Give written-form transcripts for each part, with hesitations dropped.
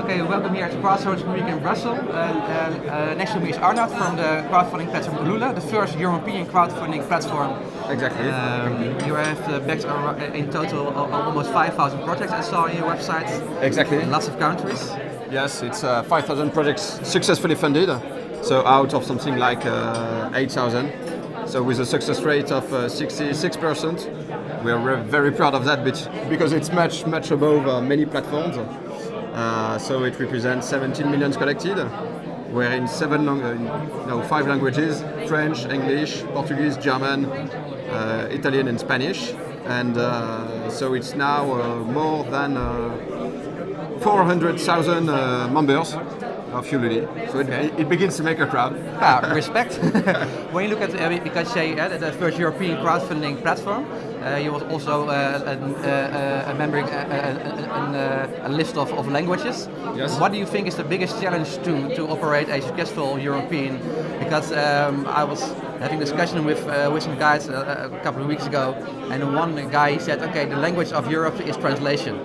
Okay, welcome here at the Crowdsourcing Week in Brussels. Next to me is Arnaud from the crowdfunding platform Ulule, the first European crowdfunding platform. Exactly. You have backed in total almost 5,000 projects I saw on your website. Exactly. In lots of countries. Yes, it's 5,000 projects successfully funded, so out of something like 8,000. So with a success rate of 66%. We are very proud of that because it's much above many platforms. So it represents 17 million collected. We're in 5 languages: French, English, Portuguese, German, Italian and Spanish. And so it's now more than 400,000 members of Ulule. So it begins to make a crowd. Respect. When you look at, because you say the first European crowdfunding platform, you was also a member a list of languages. Yes. What do you think is the biggest challenge to operate a successful European? Because I was having discussion with some guys a couple of weeks ago, and one guy said, okay, the language of Europe is translation.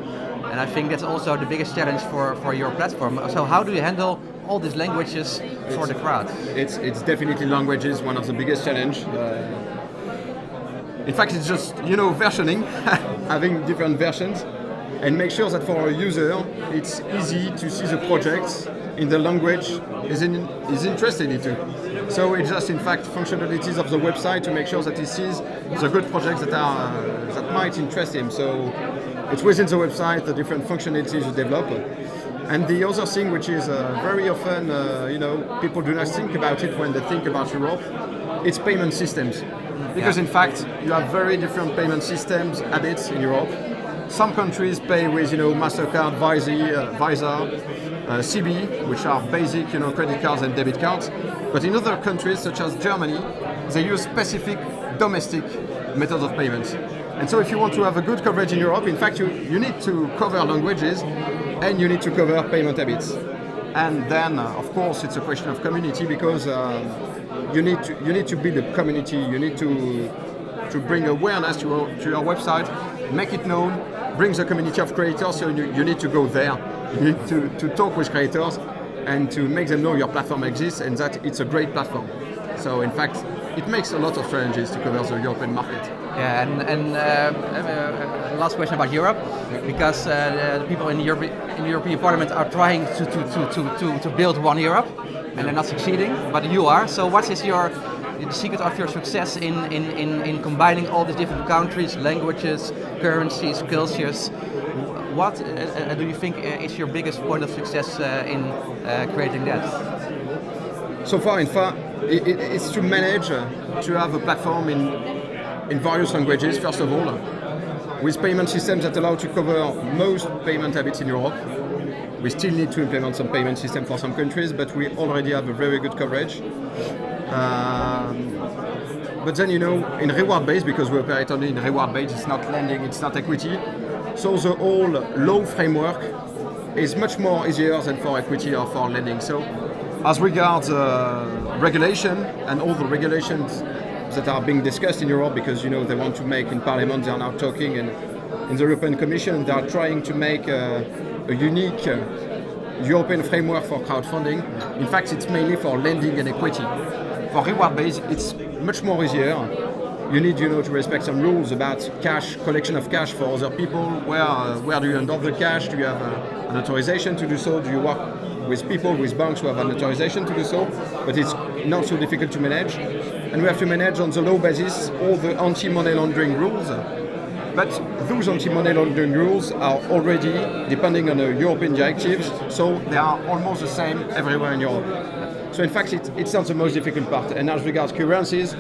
And I think that's also the biggest challenge for your platform. So how do you handle all these languages for the crowd? It's definitely languages, one of the biggest challenge. In fact, it's just, versioning, having different versions, and make sure that for a user, it's easy to see the project in the language is interested in. So it's just, in fact, functionalities of the website to make sure that he sees the good projects that might interest him. So it's within the website, the different functionalities you develop. And the other thing, which is very often, people do not think about it when they think about Europe, it's payment systems. Because in fact, you have very different payment systems habits in Europe. Some countries pay with, MasterCard, Visa, CB, which are basic, credit cards and debit cards. But in other countries, such as Germany, they use specific domestic methods of payments. And so if you want to have a good coverage in Europe, in fact, you need to cover languages and you need to cover payment habits. And then, of course, it's a question of community because you need to build a community. You need to bring awareness to your website, make it known, bring the community of creators. So you need to go there. You need to talk with creators and to make them know your platform exists and that it's a great platform. So in fact, it makes a lot of challenges to cover the European market. Yeah, and last question about Europe, because the people in the European Parliament are trying to build one Europe, and they're not succeeding, but you are. So what is the secret of your success in combining all these different countries, languages, currencies, cultures? What do you think is your biggest point of success in creating that? So far, in fact, it's to manage to have a platform in various languages, first of all, with payment systems that allow to cover most payment habits in Europe. We still need to implement some payment system for some countries, but we already have a very good coverage. But then, in reward base, because we operate only in reward base, it's not lending, it's not equity. So the whole law framework is much more easier than for equity or for lending. So as regards regulation and all the regulations that are being discussed in Europe, because they want to make in Parliament, they are now talking, and in the European Commission they are trying to make a unique European framework for crowdfunding. In fact, it's mainly for lending and equity. For reward base, it's much more easier. You need, to respect some rules about cash, collection of cash for other people. Where do you hand off the cash? Do you have an authorization to do so? Do you work with people, with banks who have an authorization to do so? But it's not so difficult to manage. And we have to manage on the law basis all the anti-money laundering rules. But those anti-money laundering rules are already depending on the European directives, so they are almost the same everywhere in Europe. So in fact, it's not the most difficult part. And as regards currencies,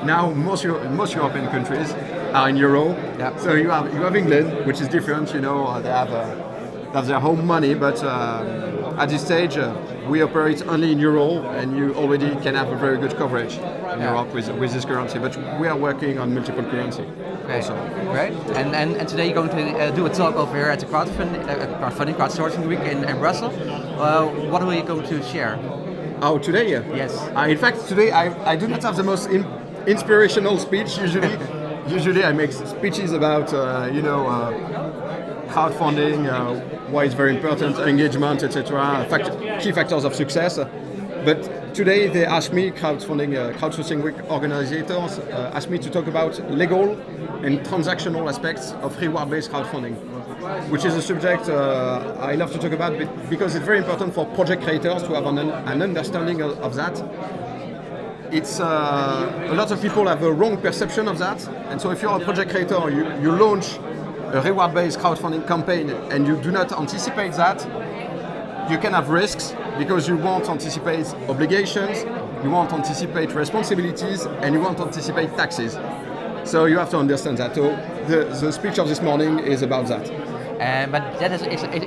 now most European countries are in euro. Yeah. So you have England, which is different. They have their home money, but at this stage we operate only in euro, and you already can have a very good coverage in Europe with this currency. But we are working on multiple currency. Okay. Also. Great. And today you're going to do a talk over here at the crowdsourcing week in Brussels. What are you going to share? Oh, today? Yes. In fact, today I do not have the most inspirational speech usually. Usually I make speeches about crowdfunding, why it's very important, engagement, etc. Key factors of success. But today they ask me, crowdsourcing week organizers, ask me to talk about legal and transactional aspects of reward-based crowdfunding, which is a subject I love to talk about because it's very important for project creators to have an understanding of that. It's a lot of people have a wrong perception of that, and so if you're a project creator, you launch a reward-based crowdfunding campaign and you do not anticipate that, you can have risks because you won't anticipate obligations, you won't anticipate responsibilities, and you won't anticipate taxes. So you have to understand that. So the speech of this morning is about that. But that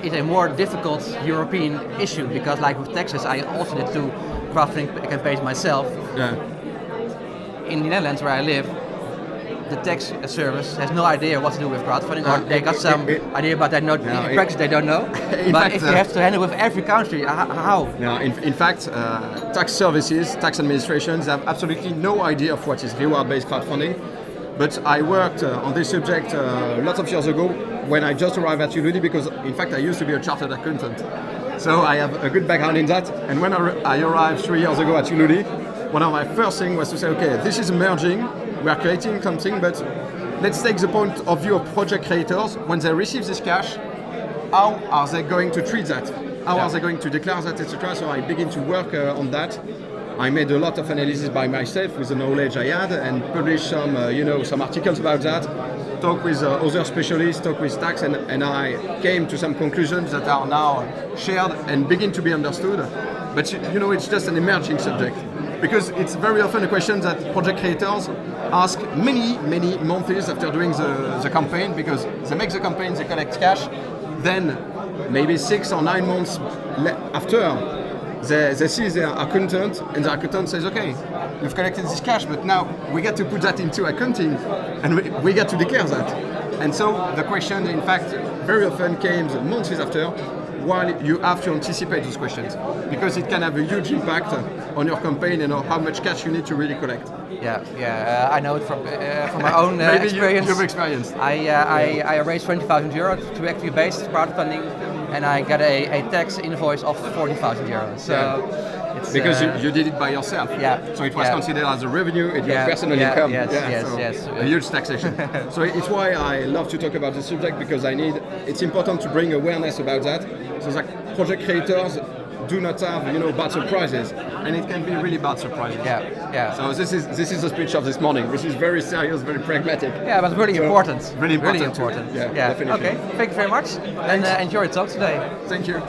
is a more difficult European issue because, like with taxes, I also did 2 crowdfunding campaigns myself. Yeah. In the Netherlands, where I live, the tax service has no idea what to do with crowdfunding, or they got some idea, but in practice they don't know. But fact, if you have to handle with every country, how? No, in fact, tax services, tax administrations have absolutely no idea of what is reward-based crowdfunding. But I worked on this subject lots of years ago when I just arrived at Ulule, because in fact I used to be a chartered accountant. So I have a good background in that. And when I arrived 3 years ago at Ulule, one of my first things was to say, okay, this is emerging, we are creating something, but let's take the point of view of project creators. When they receive this cash, how are they going to treat that? How are they going to declare that, etc.? So I begin to work on that. I made a lot of analysis by myself with the knowledge I had and published some, some articles about that. Talk with other specialists, talk with tax, and I came to some conclusions that are now shared and begin to be understood. But it's just an emerging subject because it's very often a question that project creators ask many months after doing the campaign, because they make the campaign, they collect cash, then maybe 6 or 9 months after. They see their accountant, and the accountant says, okay, we've collected this cash, but now we get to put that into accounting, and we get to declare that. And so the question, in fact, very often came months after, while you have to anticipate those questions, because it can have a huge impact on your campaign and how much cash you need to really collect. Yeah, I know it from my own experience. You've experienced. I raised €20,000 to actually base crowdfunding, and I got a tax invoice of €40,000. So it's because you did it by yourself. Yeah. So it was considered as a revenue, it's your personal income. Yes. A huge taxation. So it's why I love to talk about this subject, because it's important to bring awareness about that, so that project creators do not have bad surprises, and it can be really bad surprises. Yeah. So this is the speech of this morning, which is very serious, very pragmatic. Yeah, but really important. Really important. Yeah, definitely. Okay, thank you very much, and enjoy your talk today. Thank you.